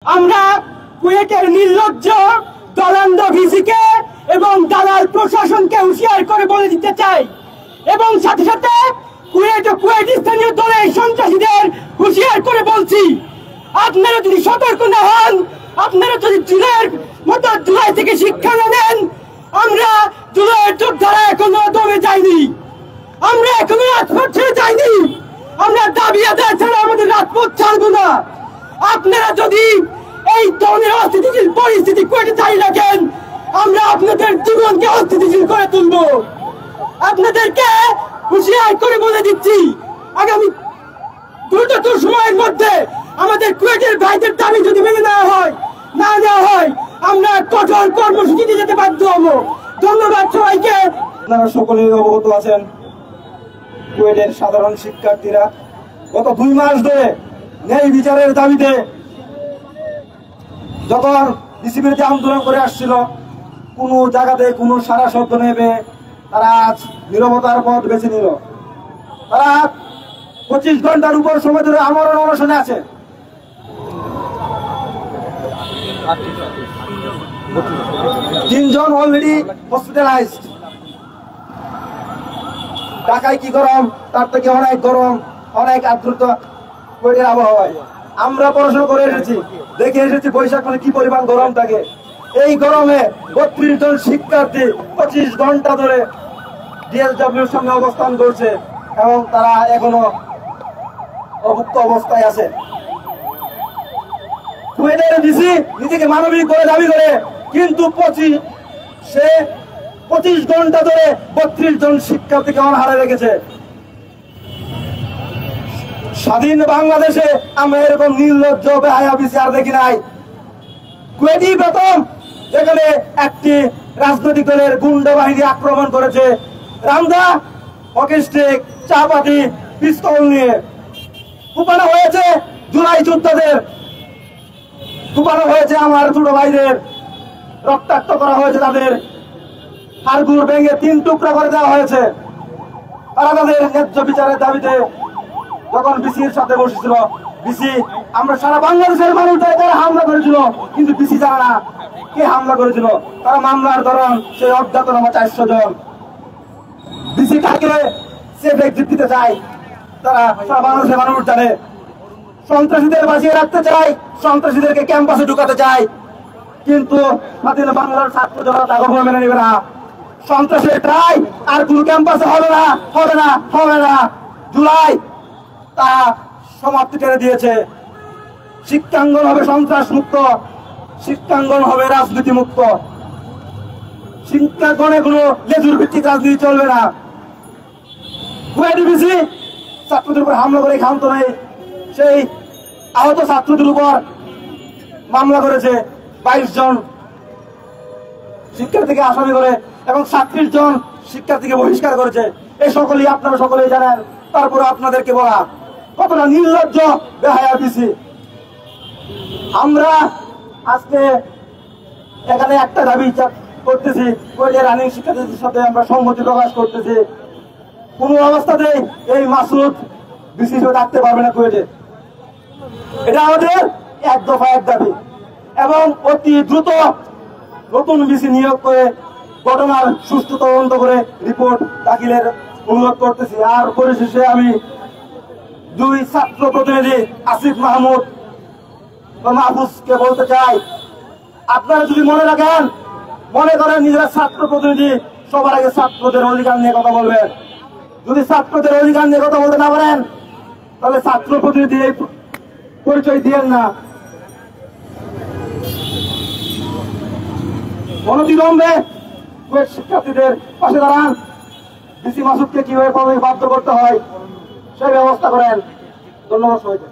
আমরা কুয়েটের নির্লজ্জ দলান্দ ভিসিকে এবং দালাল প্রশাসনকে হুঁশিয়ার করে বলে দিতে চাই এবং সাথে সাথে কুয়েট ও কুয়েট স্থানীয় দলের সন্ত্রাসীদের হুঁশিয়ার করে বলছি, আপনারা যদি সতর্ক না হন, আপনারা যদি জুলাইয়ের মতো জুলাই থেকে শিক্ষা না নেন, আমরা জুলাইয়ের যোদ্ধারা এখনো দমে যাইনি, আমরা এখনো রাজপথ ছেড়ে যাইনি, আমরা দাবি আদায় ছাড়া আমাদের রাজপথ ছাড়বো না। আপনারা যদি এই ধরনের অস্থিতিশীল পরিস্থিতি কুয়েটে জারি রাখেন, আমরা আপনাদের জীবনকে অস্থিতিশীল করে তুলব। আপনাদেরকে হুঁশিয়ার করে বলে দিচ্ছি, আগামী দ্রুততর সময়ের মধ্যে আমাদের কুয়েটের ভাইদের দাবি যদি মেনে নেওয়া হয়, আমরা কঠোর কর্মসূচিতে যেতে বাধ্য হব। ধন্যবাদ সবাইকে। আপনারা সকলেই অবগত আছেন, কুয়েটের সাধারণ শিক্ষার্থীরা গত 2 মাস ধরে ন্যায় বিচারের দাবিতে যখন বিসিবিতে আন্দোলন করে আসছিল, কোন জায়গাতে কোনো সারা শব্দ নেবে, তারা আজ নীরবতার পথ বেছে নিল। তারা 25 ঘন্টার উপর সময় ধরে আমরণ অনশনে আছে। তিনজন অলরেডি হসপিটালাইজড। ঢাকায় কি গরম, তার থেকে অনেক গরম, অনেক আর্দ্রতা কুয়েটের আবহাওয়ায়। আমরা পড়াশোনা করে এসেছি, দেখে এসেছি বৈশাখ মানে কি পরিমাণ গরম থাকে। এই গরমে 32 জন শিক্ষার্থী 25 ঘন্টা ধরে ডিএসডব্লিউর সামনে অবস্থান করছে এবং তারা এখনো অভুক্ত অবস্থায় আছে। কুয়েটের ভিসি নিজেকে মানবিক করে দাবি করে, কিন্তু 25 ঘন্টা ধরে 32 জন শিক্ষার্থীকে অনাহারে রেখেছে। স্বাধীন বাংলাদেশে আমরা এরকম নির্লজ্জ বেহায়া ভিসি আর দেখি নাই। কুয়েটি প্রথম যেখানে একটি রাজনৈতিক দলের গুন্ডা বাহিনী আক্রমণ করেছে, রামদা হকি স্টিক, চাপাতি, পিস্তল নিয়ে কুপানো হয়েছে জুলাই যোদ্ধাদের, কুপানো হয়েছে আমার ছোট ভাইদের, রক্তাক্ত করা হয়েছে তাদের, হাড়গুড় ভেঙে 3 টুকরা করে দেওয়া হয়েছে। তারা তাদের ন্যায্য বিচারের দাবিতে যখন বিসির সাথে বসেছিল, বিসি আমরা সারা বাংলাদেশের মানুষদের তারা হামলা করেছিল, কিন্তু বিসি জানে না কে হামলা করেছিল। তারা মামলার ধরন সেই অজ্ঞাতনামা 400 জন। বিসি কাকে সেফ এক্সিট দিতে চায়, তারা সারা বাংলাদেশের মানুষ জানে। সন্ত্রাসীদের বাঁচিয়ে রাখতে চায়, সন্ত্রাসীদেরকে ক্যাম্পাসে ঢুকাতে চায়, কিন্তু স্বাধীন বাংলার ছাত্র জনতা তা কখনো মেনে নেবে না। সন্ত্রাসের ট্রাই আর কোন ক্যাম্পাসে হবে না, হবে না, হবে না। জুলাই তা সমাপ্তি টেনে দিয়েছে। শিক্ষাঙ্গন হবে সন্ত্রাস মুক্ত, শিক্ষাঙ্গন হবে রাজনীতি মুক্ত। শিক্ষাঙ্গনে কোনো লেজুর ভিত্তিক রাজনীতি চলবে না। কুয়েটিভিসি ছাত্রদের উপর হামলা করে ক্ষান্ত নেই, সেই আহত ছাত্রদের উপর মামলা করেছে 22 জন শিক্ষার্থীকে আসামি করে এবং 37 জন শিক্ষার্থীকে বহিষ্কার করেছে। এই সকলেই আপনারা সকলেই জানেন। তারপরে আপনাদেরকে বলা কতটা নির্লজ্জ বেহায়া ভিসি। আমরা আজকে এখানে একটা দাবি করতেছি, কুয়েটের রানিং শিক্ষার্থীদের সাথে আমরা সংহতি প্রকাশ করতেছি। কোন অবস্থাতেই এই মাসুদ ভিসি থাকতে পারবে না কুয়েটে। এটা আমাদের 1 দফা 1 দাবি এবং অতি দ্রুত নতুন ভিসি নিয়োগ করে ঘটনার সুষ্ঠু তদন্ত করে রিপোর্ট দাখিলের অনুরোধ করতেছি। আর পরিশেষে আমি 2 ছাত্র প্রতিনিধি আসিফ মাহমুদ মাহফুজকে বলতে চাই, আপনারা যদি মনে করেন নিজেরা ছাত্র প্রতিনিধি, সবার আগে ছাত্রদের অধিকার নিয়ে কথা বলবেন। যদি ছাত্রদের অধিকার নিয়ে কথা বলতে না পারেন, তাহলে ছাত্র প্রতিনিধি এই পরিচয় দিয়েন না। অনতিবিলম্বে শিক্ষার্থীদের পাশে দাঁড়ান। ভিসি মাসুদকে কিভাবে বাধ্য করতে হয় সেই ব্যবস্থা করেন। ধন্যবাদ সবাইকে।